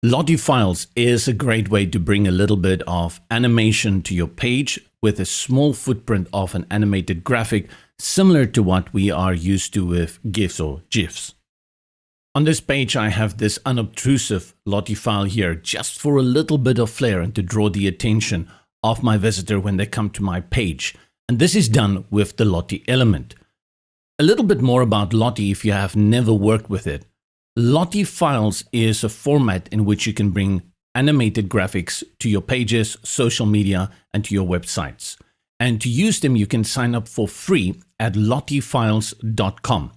Lottie files is a great way to bring a little bit of animation to your page with a small footprint of an animated graphic, similar to what we are used to with GIFs or GIFs. On this page, I have this unobtrusive Lottie file here just for a little bit of flair and to draw the attention of my visitor when they come to my page. And this is done with the Lottie element. A little bit more about Lottie if you have never worked with it. Lottie files is a format in which you can bring animated graphics to your pages, social media, and to your websites. And to use them, you can sign up for free at lottiefiles.com.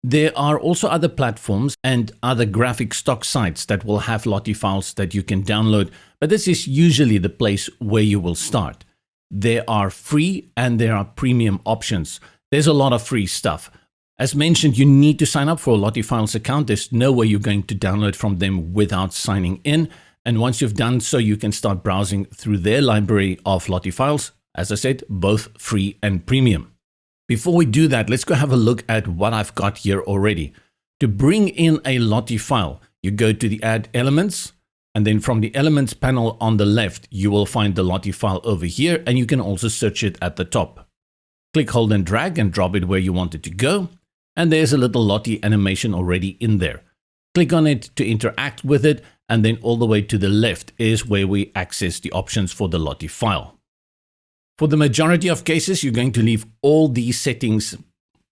There are also other platforms and other graphic stock sites that will have Lottie files that you can download, but this is usually the place where you will start. There are free and there are premium options. There's a lot of free stuff. As mentioned, you need to sign up for a Lottie Files account. There's no way you're going to download from them without signing in. And once you've done so, you can start browsing through their library of Lottie files. As I said, both free and premium. Before we do that, let's go have a look at what I've got here already. To bring in a Lottie file, you go to the Add Elements, and then from the Elements panel on the left, you will find the Lottie file over here, and you can also search it at the top. Click, hold, and drag and drop it where you want it to go. And there's a little Lottie animation already in there. Click on it to interact with it, and then all the way to the left is where we access the options for the Lottie file. For the majority of cases, you're going to leave all these settings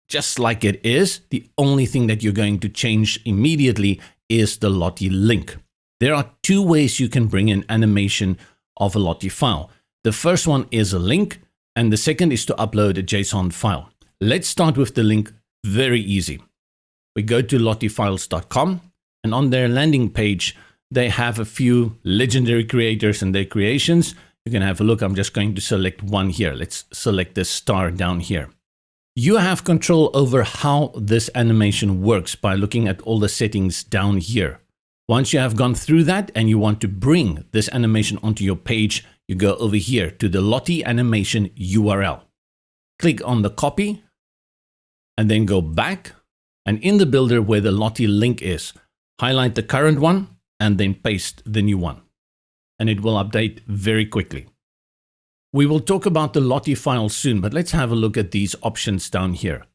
just like it is. The only thing that you're going to change immediately is the Lottie link. There are two ways you can bring in animation of a Lottie file. The first one is a link, and the second is to upload a JSON file. Let's start with the link. Very easy. We go to lottiefiles.com, and on their landing page, they have a few legendary creators and their creations. You can have a look. I'm just going to select one here. Let's select this star down here. You have control over how this animation works by looking at all the settings down here. Once you have gone through that and you want to bring this animation onto your page, you go over here to the Lottie animation URL. Click on the copy, and then go back, and in the builder where the Lottie link is, highlight the current one and then paste the new one. And it will update very quickly. We will talk about the Lottie file soon, but let's have a look at these options down here.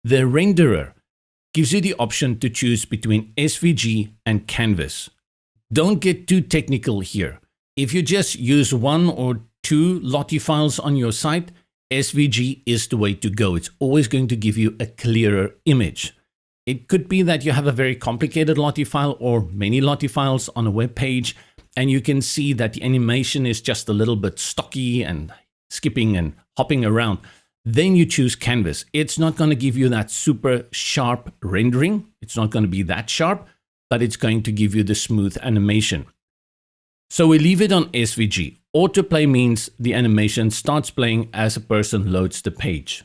The renderer gives you the option to choose between SVG and Canvas. Don't get too technical here. If you just use one or two Lottie files on your site, SVG is the way to go. It's always going to give you a clearer image. It could be that you have a very complicated Lottie file or many Lottie files on a web page, and you can see that the animation is just a little bit stocky and skipping and hopping around. Then you choose Canvas. It's not going to give you that super sharp rendering. It's not going to be that sharp, but it's going to give you the smooth animation. So we leave it on SVG. Autoplay means the animation starts playing as a person loads the page.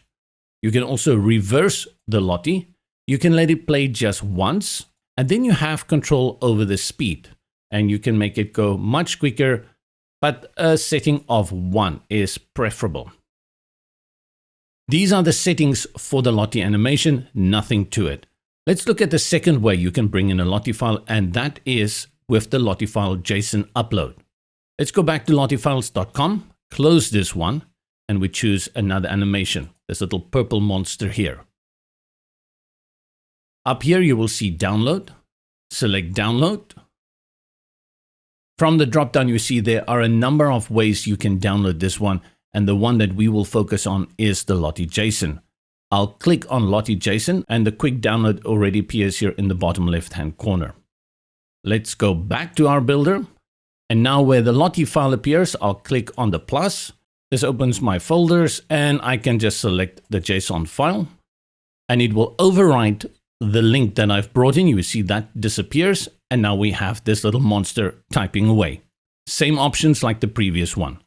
You can also reverse the Lottie. You can let it play just once, and then you have control over the speed, and you can make it go much quicker, but a setting of 1 is preferable. These are the settings for the Lottie animation, nothing to it. Let's look at the second way you can bring in a Lottie file, and that is with the Lottie file JSON upload. Let's go back to lottiefiles.com, close this one, and we choose another animation, this little purple monster here. Up here you will see download, select download. From the drop-down you see there are a number of ways you can download this one, and the one that we will focus on is the Lottie JSON. I'll click on Lottie JSON, and the quick download already appears here in the bottom left-hand corner. Let's go back to our builder. And now where the Lottie file appears, I'll click on the plus. This opens my folders, and I can just select the JSON file, and it will overwrite the link that I've brought in. You see that disappears, and now we have this little monster typing away. Same options like the previous one.